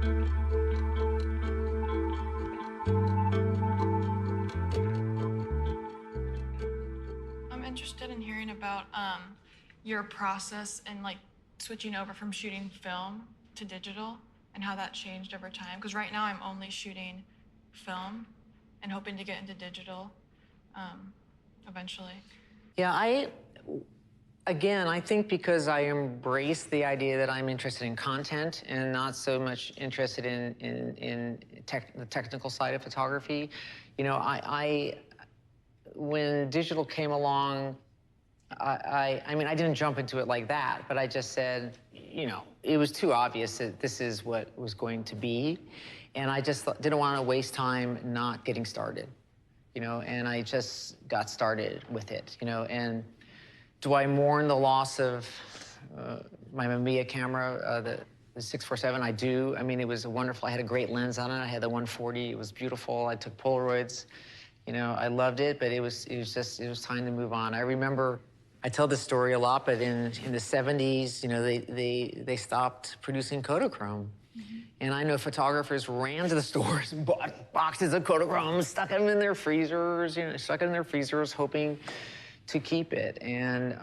I'm interested in hearing about your process and like switching over from shooting film to digital and how that changed over time. Because right now I'm only shooting film and hoping to get into digital eventually. Yeah, again, I think because I embrace the idea that I'm interested in content and not so much interested in the technical side of photography, you know, when digital came along, I mean, I didn't jump into it like that, but I just said, you know, it was too obvious that this is what was going to be. And I just didn't want to waste time not getting started, you know, and I just got started with it, you know. And do I mourn the loss of my Mamiya camera, the 647? I do. I mean, it was wonderful. I had a great lens on it. I had the 140. It was beautiful. I took Polaroids. You know, I loved it, but it was time to move on. I remember, I tell this story a lot, but in the 70s, you know, they stopped producing Kodachrome. And I know photographers ran to the stores, bought boxes of Kodachrome, stuck them in their freezers, you know, stuck it in their freezers, hoping to keep it. And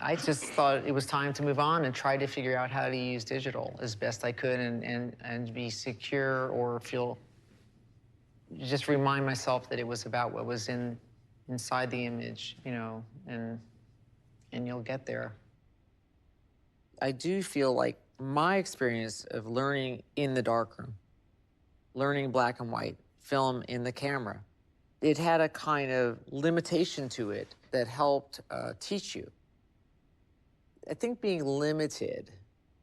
I just thought it was time to move on and try to figure out how to use digital as best I could and be secure or just remind myself that it was about what was inside the image, you know, and you'll get there. I do feel like my experience of learning in the darkroom, learning black and white, film in the camera, it had a kind of limitation to it that helped teach you. I think being limited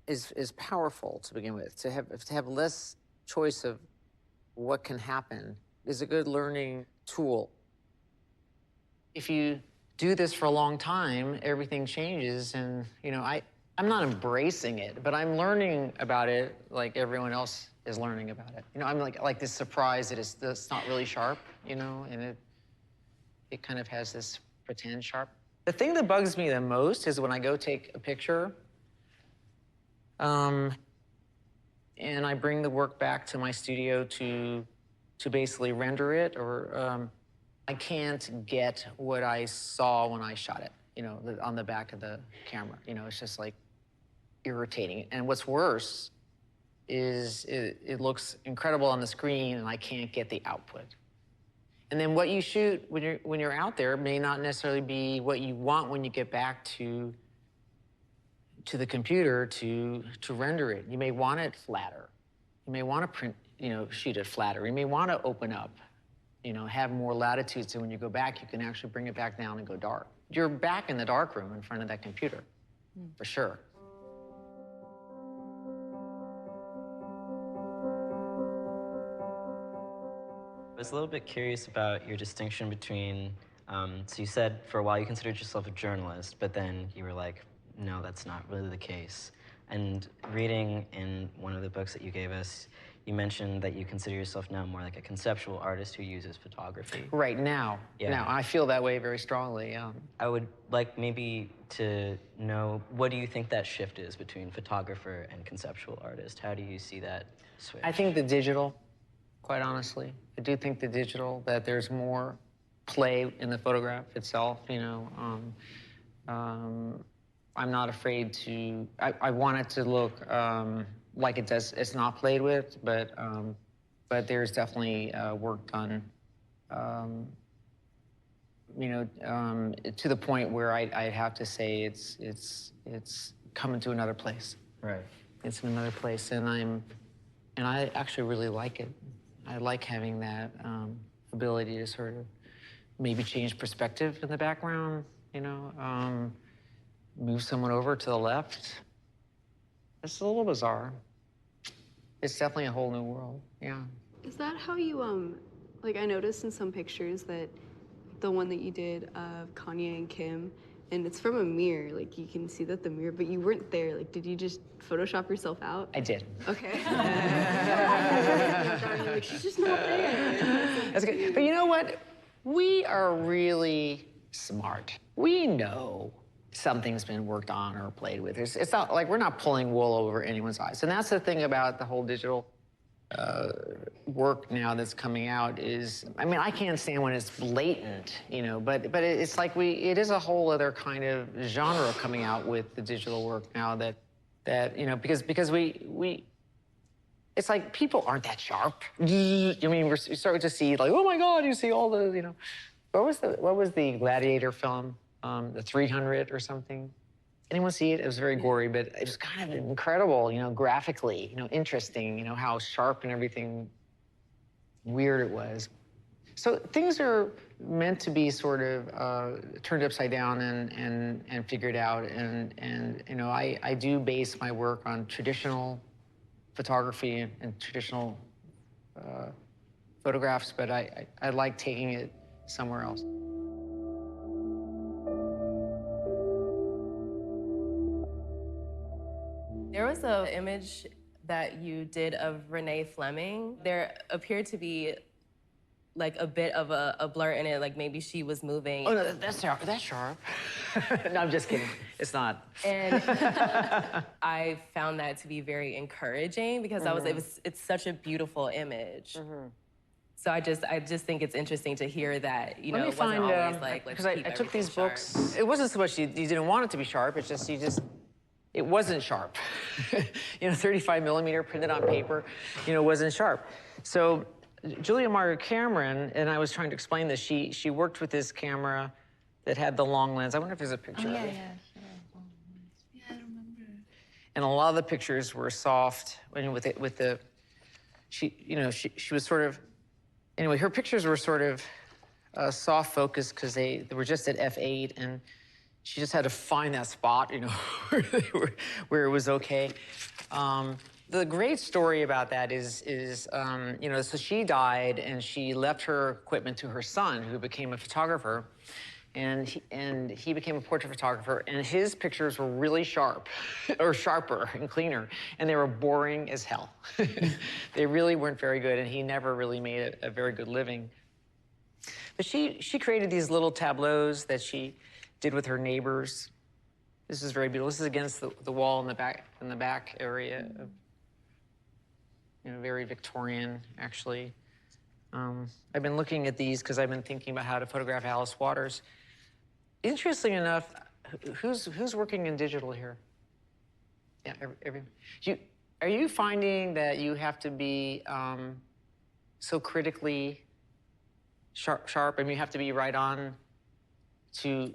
is powerful to begin with. To have less choice of what can happen is a good learning tool. If you do this for a long time, everything changes, and you know, I'm not embracing it, but I'm learning about it like everyone else is learning about it. You know, I'm like this surprise that it's not really sharp, you know, and it kind of has this pretend sharp. The thing that bugs me the most is when I go take a picture, and I bring the work back to my studio to basically render it, or I can't get what I saw when I shot it, you know, on the back of the camera. You know, it's just like irritating. And what's worse is it looks incredible on the screen and I can't get the output. And then what you shoot when you're out there may not necessarily be what you want when you get back to the computer to render it. You may want it flatter. You may want to print, you know, shoot it flatter. You may want to open up, you know, have more latitude so when you go back, you can actually bring it back down and go dark. You're back in the dark room in front of that computer, for sure. I was a little bit curious about your distinction between, so you said for a while you considered yourself a journalist, but then you were like, no, that's not really the case. And reading in one of the books that you gave us, you mentioned that you consider yourself now more like a conceptual artist who uses photography. Right now. Yeah. Now, I feel that way very strongly. I would like maybe to know, what do you think that shift is between photographer and conceptual artist? How do you see that switch? I think the digital, quite honestly. I do think the digital, that there's more play in the photograph itself, you know. I'm not afraid to, I want it to look like it does, it's not played with, but there's definitely work done, you know, to the point where I'd have to say it's coming to another place. Right. It's in another place, and I actually really like it. I like having that ability to sort of maybe change perspective in the background, you know, move someone over to the left. It's a little bizarre. It's definitely a whole new world, yeah. Is that how you, like I noticed in some pictures that the one that you did of Kanye and Kim, and it's from a mirror, like you can see that the mirror, but you weren't there. Like, did you just Photoshop yourself out? I did. Okay. Like, she's just not there. That's good. But you know what? We are really smart. We know something's been worked on or played with. It's not like we're not pulling wool over anyone's eyes. And that's the thing about the whole digital work now that's coming out is, I mean, I can't stand when it's blatant, you know, but it's like it is a whole other kind of genre coming out with the digital work now that you know, because we it's like people aren't that sharp. I mean, we're starting to see like, oh my God, you see all the, you know, what was the Gladiator film, the 300 or something? Anyone see it? It was very gory, but it was kind of incredible, you know, graphically, you know, interesting, you know, how sharp and everything weird it was. So things are meant to be sort of turned upside down and figured out. And you know, I do base my work on traditional photography and traditional photographs, but I like taking it somewhere else. There was an image that you did of Renee Fleming. There appeared to be like a bit of a blur in it, like maybe she was moving. Oh, no, that's sharp. That's sharp. No, I'm just kidding. It's not. And I found that to be very encouraging because it's such a beautiful image. So I just think it's interesting to hear that, you know, it wasn't always like, let's because keep I took these everything sharp. books. It wasn't so much you didn't want it to be sharp. It's just it wasn't sharp. You know, 35 millimeter printed on paper, you know, wasn't sharp. So Julia Margaret Cameron, and I was trying to explain this, she worked with this camera that had the long lens. I wonder if there's a picture of it. Yeah, I remember. And a lot of the pictures were soft. I mean, she was sort of, anyway, her pictures were sort of soft focus because they were just at f8, and she just had to find that spot, you know, where it was okay. The great story about that is you know, so she died and she left her equipment to her son, who became a photographer, and he became a portrait photographer, and his pictures were really sharp, or sharper and cleaner, and they were boring as hell. They really weren't very good, and he never really made a very good living. But she created these little tableaus that she did with her neighbors. This is very beautiful. This is against the wall in the back area of, you know, very Victorian, actually. I've been looking at these because I've been thinking about how to photograph Alice Waters. Interestingly enough, who's working in digital here? Yeah, are you finding that you have to be so critically sharp? I mean, you have to be right on to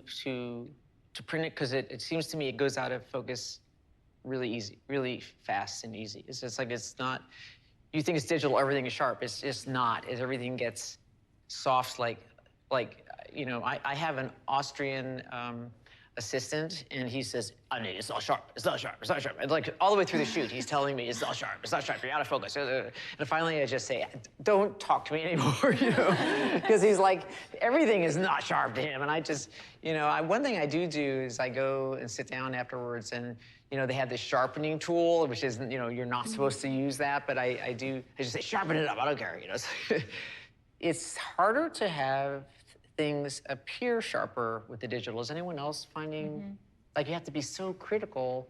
print it, because it seems to me it goes out of focus really easy, really fast and easy. It's just like, it's not, you think it's digital, everything is sharp. It's just not. Everything gets soft, like, you know, I have an Austrian assistant, and he says, I mean, it's not sharp, it's not sharp, it's not sharp. And like all the way through the shoot, he's telling me it's not sharp, you're out of focus. And finally I just say, don't talk to me anymore, you know? Because he's like, everything is not sharp to him. And I just, you know, one thing I do is I go and sit down afterwards, and, you know, they have this sharpening tool, which is, you know, you're not supposed to use that, but I just say, sharpen it up, I don't care, you know? It's harder to have things appear sharper with the digital. Is anyone else finding, like, you have to be so critical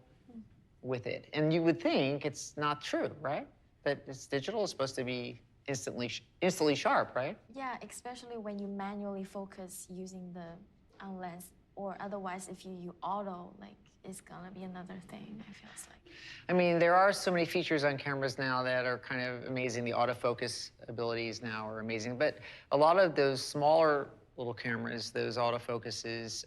with it? And you would think it's not true, right? That it's digital is supposed to be instantly sharp, right? Yeah, especially when you manually focus using the lens, or otherwise if you auto, like, it's gonna be another thing, it feels like. I mean, there are so many features on cameras now that are kind of amazing. The autofocus abilities now are amazing, but a lot of those smaller little cameras, those autofocuses,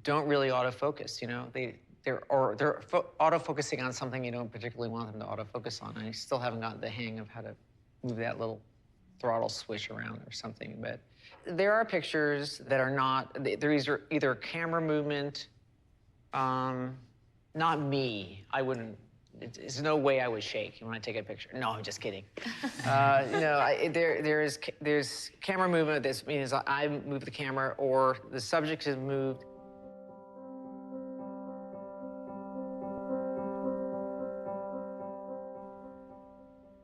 don't really autofocus, you know? They're autofocusing on something you don't particularly want them to autofocus on, and you still haven't gotten the hang of how to move that little throttle switch around or something. But there are pictures that are not, they're either camera movement, not me. I wouldn't, there's no way I would shake when I take a picture. No, I'm just kidding. There's camera movement. This means I move the camera or the subject is moved.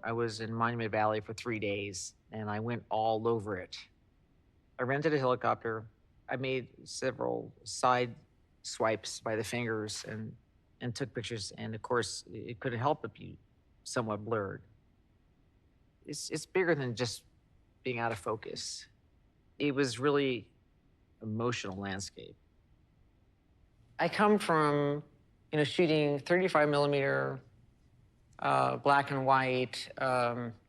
I was in Monument Valley for 3 days, and I went all over it. I rented a helicopter. I made several side swipes by the fingers and took pictures, and of course, it couldn't help but be somewhat blurred. it's bigger than just being out of focus. It was really emotional landscape. I come from, shooting 35 millimeter, black and white,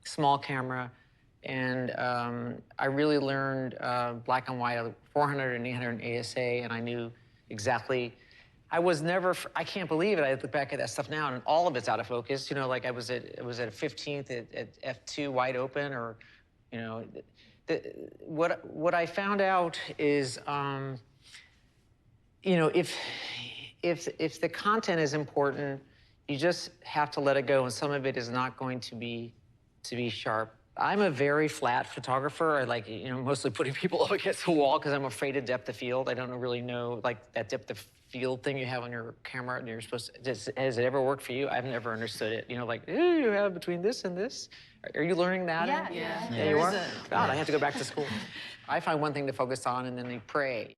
small camera, and I really learned black and white, 400 and 800 ASA, and I knew exactly. I can't believe it. I look back at that stuff now, and all of it's out of focus. Like I was at a 15th at f2 wide open, or, what I found out is, if the content is important, you just have to let it go, and some of it is not going to be sharp. I'm a very flat photographer. I like, mostly putting people up against the wall because I'm afraid of depth of field. I don't really know, like, that depth of field thing you have on your camera, and you're supposed to, has it ever worked for you? I've never understood it. Like, you have between this and this. Are you learning that? Yeah. Yeah, you are? God, I have to go back to school. I find one thing to focus on, and then you pray.